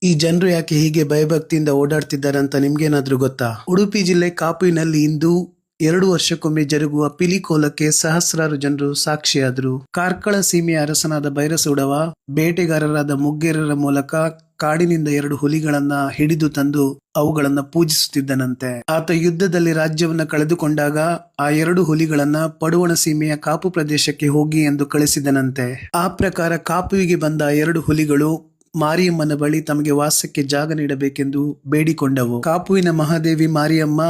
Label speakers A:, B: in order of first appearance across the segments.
A: ಈ ಜನರು ಯಾಕೆ ಹೀಗೆ ಭಯಭಕ್ತಿಯಿಂದ ಓಡಾಡ್ತಿದ್ದಾರೆ ಅಂತ ನಿಮ್ಗೇನಾದ್ರೂ ಗೊತ್ತಾ? ಉಡುಪಿ ಜಿಲ್ಲೆ ಕಾಪುವಿನಲ್ಲಿ ಇಂದು 2 ವರ್ಷಕ್ಕೊಮ್ಮೆ ಜರುಗುವ ಪಿಲಿಕೋಲಕ್ಕೆ ಸಹಸ್ರಾರು ಜನರು ಸಾಕ್ಷಿಯಾದರು. ಕಾರ್ಕಳ ಸೀಮೆಯ ಅರಸನಾದ ಭೈರಸೂಡವ ಬೇಟೆಗಾರರಾದ ಮುಗ್ಗೇರರ ಮೂಲಕ ಕಾಡಿನಿಂದ 2 ಹುಲಿಗಳನ್ನ ಹಿಡಿದು ತಂದು ಅವುಗಳನ್ನ ಪೂಜಿಸುತ್ತಿದ್ದನಂತೆ. ಆತ ಯುದ್ಧದಲ್ಲಿ ರಾಜ್ಯವನ್ನ ಕಳೆದುಕೊಂಡಾಗ ಆ 2 ಹುಲಿಗಳನ್ನ ಪಡುವಣ ಸೀಮೆಯ ಕಾಪು ಪ್ರದೇಶಕ್ಕೆ ಹೋಗಿ ಎಂದು ಕಳಿಸಿದನಂತೆ. ಆ ಪ್ರಕಾರ ಕಾಪುವಿಗೆ ಬಂದ 2 ಹುಲಿಗಳು ಮಾರಿಯಮ್ಮನ ಬಳಿ ತಮಗೆ ವಾಸಕ್ಕೆ ಜಾಗ ನೀಡಬೇಕೆಂದು ಬೇಡಿಕೊಂಡವು. ಕಾಪುವಿನ ಮಹಾದೇವಿ ಮಾರಿಯಮ್ಮ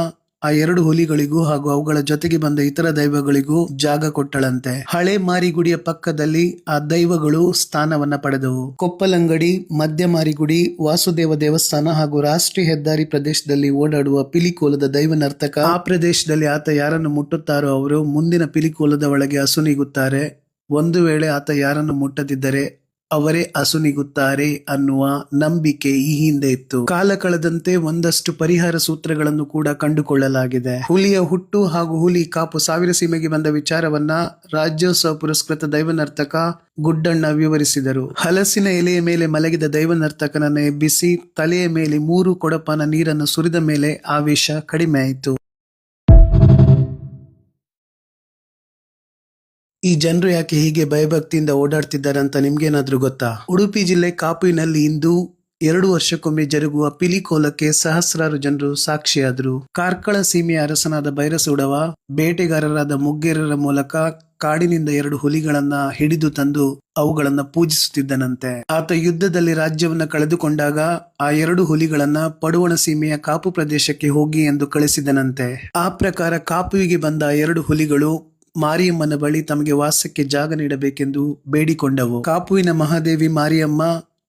A: ಆ 2 ಹುಲಿಗಳಿಗೂ ಹಾಗೂ ಅವುಗಳ ಜೊತೆಗೆ ಬಂದ ಇತರ ದೈವಗಳಿಗೂ ಜಾಗ ಕೊಟ್ಟಳಂತೆ. ಹಳೆ ಮಾರಿಗುಡಿಯ ಪಕ್ಕದಲ್ಲಿ ಆ ದೈವಗಳು ಸ್ಥಾನವನ್ನ ಪಡೆದವು. ಕೊಪ್ಪಲಂಗಡಿ, ಮಧ್ಯ ಮಾರಿಗುಡಿ, ವಾಸುದೇವ ದೇವಸ್ಥಾನ ಹಾಗೂ ರಾಷ್ಟ್ರೀಯ ಹೆದ್ದಾರಿ ಪ್ರದೇಶದಲ್ಲಿ ಓಡಾಡುವ ಪಿಲಿಕೋಲದ ದೈವ ನರ್ತಕ. ಆ ಪ್ರದೇಶದಲ್ಲಿ ಆತ ಯಾರನ್ನು ಮುಟ್ಟುತ್ತಾರೋ ಅವರು ಮುಂದಿನ ಪಿಲಿಕೋಲದ ಒಳಗೆ ಅಸುನೀಗುತ್ತಾರೆ. ಒಂದು ವೇಳೆ ಆತ ಯಾರನ್ನು ಮುಟ್ಟದಿದ್ದರೆ ಅವರೇ ಅಸುನೀಗುತ್ತಾರೆ ಅನ್ನುವ ನಂಬಿಕೆ ಈ ಹಿಂದೆ ಇತ್ತು. ಕಾಲ ಕಳೆದಂತೆ ಒಂದಷ್ಟು ಪರಿಹಾರ ಸೂತ್ರಗಳನ್ನು ಕೂಡ ಕಂಡುಕೊಳ್ಳಲಾಗಿದೆ. ಹುಲಿಯ ಹುಟ್ಟು ಹಾಗೂ ಹುಲಿ ಕಾಪು ಸಾವಿರ ಸೀಮೆಗೆ ಬಂದ ವಿಚಾರವನ್ನ ರಾಜ್ಯೋತ್ಸವ ಪುರಸ್ಕೃತ ದೈವನರ್ತಕ ಗುಡ್ಡಣ್ಣ ವಿವರಿಸಿದರು. ಹಲಸಿನ ಎಲೆಯ ಮೇಲೆ ಮಲಗಿದ ದೈವನರ್ತಕನನ್ನು ಎಬ್ಬಿಸಿ ತಲೆಯ ಮೇಲೆ 3 ಕೊಡಪಾನ ನೀರನ್ನು ಸುರಿದ ಮೇಲೆ ಆವೇಶ ಕಡಿಮೆ ಆಯಿತು. ಈ ಜನರು ಯಾಕೆ ಹೀಗೆ ಭಯಭಕ್ತಿಯಿಂದ ಓಡಾಡ್ತಿದ್ದಾರೆ ಅಂತ ನಿಮ್ಗೇನಾದ್ರೂ ಗೊತ್ತಾ? ಉಡುಪಿ ಜಿಲ್ಲೆ ಕಾಪುವಿನಲ್ಲಿ ಇಂದು 2 ವರ್ಷಕ್ಕೊಮ್ಮೆ ಜರುಗುವ ಪಿಲಿಕೋಲಕ್ಕೆ ಸಹಸ್ರಾರು ಜನರು ಸಾಕ್ಷಿಯಾದರು. ಕಾರ್ಕಳ ಸೀಮೆಯ ಅರಸನಾದ ಭೈರಸೂಡವ ಬೇಟೆಗಾರರಾದ ಮುಗ್ಗೇರರ ಮೂಲಕ ಕಾಡಿನಿಂದ 2 ಹುಲಿಗಳನ್ನ ಹಿಡಿದು ತಂದು ಅವುಗಳನ್ನ ಪೂಜಿಸುತ್ತಿದ್ದನಂತೆ. ಆತ ಯುದ್ಧದಲ್ಲಿ ರಾಜ್ಯವನ್ನ ಕಳೆದುಕೊಂಡಾಗ ಆ 2 ಹುಲಿಗಳನ್ನ ಪಡುವಣ ಸೀಮೆಯ ಕಾಪು ಪ್ರದೇಶಕ್ಕೆ ಹೋಗಿ ಎಂದು ಕಳಿಸಿದನಂತೆ. ಆ ಪ್ರಕಾರ ಕಾಪುವಿಗೆ ಬಂದ 2 ಹುಲಿಗಳು ಮಾರಿಯಮ್ಮನ ಬಳಿ ತಮಗೆ ವಾಸಕ್ಕೆ ಜಾಗ ನೀಡಬೇಕೆಂದು ಬೇಡಿಕೊಂಡವು. ಕಾಪುವಿನ ಮಹಾದೇವಿ ಮಾರಿಯಮ್ಮ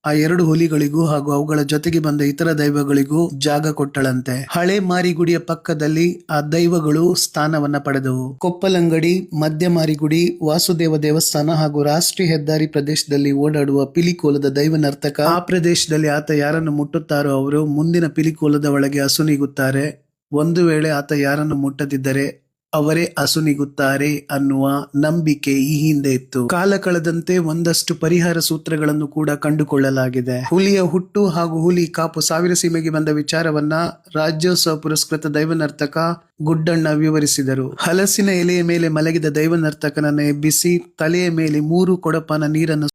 A: ಆ 2 ಹುಲಿಗಳಿಗೂ ಹಾಗೂ ಅವುಗಳ ಜೊತೆಗೆ ಬಂದ ಇತರ ದೈವಗಳಿಗೂ ಜಾಗ ಕೊಟ್ಟಳಂತೆ. ಹಳೆ ಮಾರಿಗುಡಿಯ ಪಕ್ಕದಲ್ಲಿ ಆ ದೈವಗಳು ಸ್ಥಾನವನ್ನ ಪಡೆದವು. ಕೊಪ್ಪಲಂಗಡಿ, ಮಧ್ಯ ಮಾರಿಗುಡಿ, ವಾಸುದೇವ ದೇವಸ್ಥಾನ ಹಾಗೂ ರಾಷ್ಟ್ರೀಯ ಹೆದ್ದಾರಿ ಪ್ರದೇಶದಲ್ಲಿ ಓಡಾಡುವ ಪಿಲಿಕೋಲದ ದೈವ ನರ್ತಕ. ಆ ಪ್ರದೇಶದಲ್ಲಿ ಆತ ಯಾರನ್ನು ಮುಟ್ಟುತ್ತಾರೋ ಅವರು ಮುಂದಿನ ಪಿಲಿಕೋಲದ ಒಳಗೆ ಅಸುನೀಗುತ್ತಾರೆ. ಒಂದು ವೇಳೆ ಆತ ಯಾರನ್ನು ಮುಟ್ಟದಿದ್ದರೆ ಅವರೇ ಅಸುನೀಗುತ್ತಾರೆ ಅನ್ನುವ ನಂಬಿಕೆ ಈ ಹಿಂದೆ ಇತ್ತು. ಕಾಲ ಕಳೆದಂತೆ ಒಂದಷ್ಟು ಪರಿಹಾರ ಸೂತ್ರಗಳನ್ನು ಕೂಡ ಕಂಡುಕೊಳ್ಳಲಾಗಿದೆ. ಹುಲಿಯ ಹುಟ್ಟು ಹಾಗೂ ಹುಲಿ ಕಾಪು ಸಾವಿರ ಸೀಮೆಗೆ ಬಂದ ವಿಚಾರವನ್ನ ರಾಜ್ಯೋತ್ಸವ ಪುರಸ್ಕೃತ ದೈವನರ್ತಕ ಗುಡ್ಡಣ್ಣ ವಿವರಿಸಿದರು. ಹಲಸಿನ ಎಲೆಯ ಮೇಲೆ ಮಲಗಿದ ದೈವನರ್ತಕನನ್ನು ಎಬ್ಬಿಸಿ ತಲೆಯ ಮೇಲೆ 3 ಕೊಡಪಾನ ನೀರನ್ನು